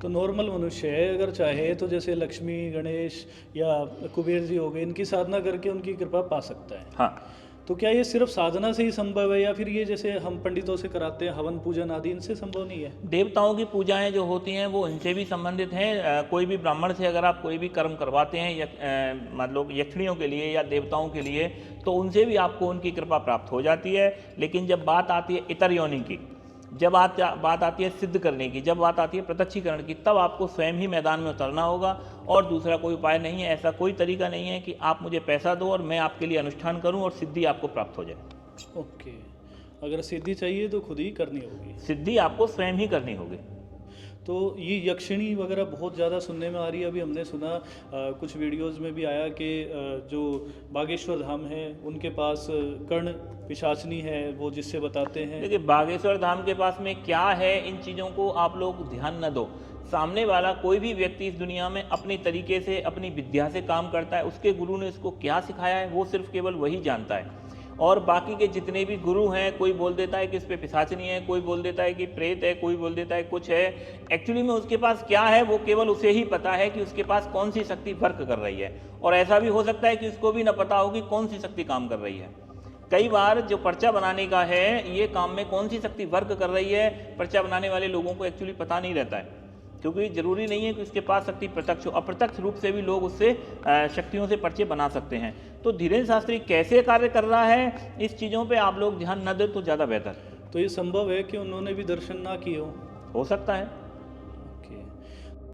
तो नॉर्मल मनुष्य है अगर चाहे तो जैसे लक्ष्मी, गणेश या कुबेर जी हो गए, इनकी साधना करके उनकी कृपा पा सकता है। हाँ, तो क्या ये सिर्फ साधना से ही संभव है, या फिर ये जैसे हम पंडितों से कराते हैं हवन पूजन आदि, इनसे संभव नहीं है? देवताओं की पूजाएं जो होती हैं वो इनसे भी संबंधित हैं। कोई भी ब्राह्मण से अगर आप कोई भी कर्म करवाते हैं मतलब यक्षिणियों के लिए या देवताओं के लिए, तो उनसे भी आपको उनकी कृपा प्राप्त हो जाती है। लेकिन जब बात आती है इतर योनि की, जब बात आती है सिद्ध करने की, जब बात आती है प्रत्यक्षीकरण की, तब आपको स्वयं ही मैदान में उतरना होगा और दूसरा कोई उपाय नहीं है। ऐसा कोई तरीका नहीं है कि आप मुझे पैसा दो और मैं आपके लिए अनुष्ठान करूं और सिद्धि आपको प्राप्त हो जाए। ओके, अगर सिद्धि चाहिए तो खुद ही करनी होगी। सिद्धि आपको स्वयं ही करनी होगी। तो ये यक्षिणी वगैरह बहुत ज़्यादा सुनने में आ रही है। अभी हमने सुना कुछ वीडियोस में भी आया कि जो बागेश्वर धाम है उनके पास कर्ण पिशाचनी है, वो जिससे बताते हैं। देखिए, बागेश्वर धाम के पास में क्या है, इन चीज़ों को आप लोग ध्यान न दो। सामने वाला कोई भी व्यक्ति इस दुनिया में अपनी तरीके से अपनी विद्या से काम करता है, उसके गुरु ने उसको क्या सिखाया है वो सिर्फ केवल वही जानता है। और बाकी के जितने भी गुरु हैं, कोई बोल देता है कि इस पे पिशाचनी है, कोई बोल देता है कि प्रेत है, कोई बोल देता है कुछ है। एक्चुअली में उसके पास क्या है वो केवल उसे ही पता है कि उसके पास कौन सी शक्ति वर्क कर रही है। और ऐसा भी हो सकता है कि उसको भी न पता हो कि कौन सी शक्ति काम कर रही है। कई बार जो पर्चा बनाने का है, ये काम में कौन सी शक्ति वर्क कर रही है, पर्चा बनाने वाले लोगों को एक्चुअली पता नहीं रहता है। क्योंकि जरूरी नहीं है कि उसके पास शक्ति प्रत्यक्ष हो, अप्रत्यक्ष रूप से भी लोग उससे शक्तियों से पर्चे बना सकते हैं। तो धीरेन्द्र शास्त्री कैसे कार्य कर रहा है, इस चीज़ों पे आप लोग ध्यान न दें तो ज़्यादा बेहतर। तो ये संभव है कि उन्होंने भी दर्शन ना किए हो? हो सकता है।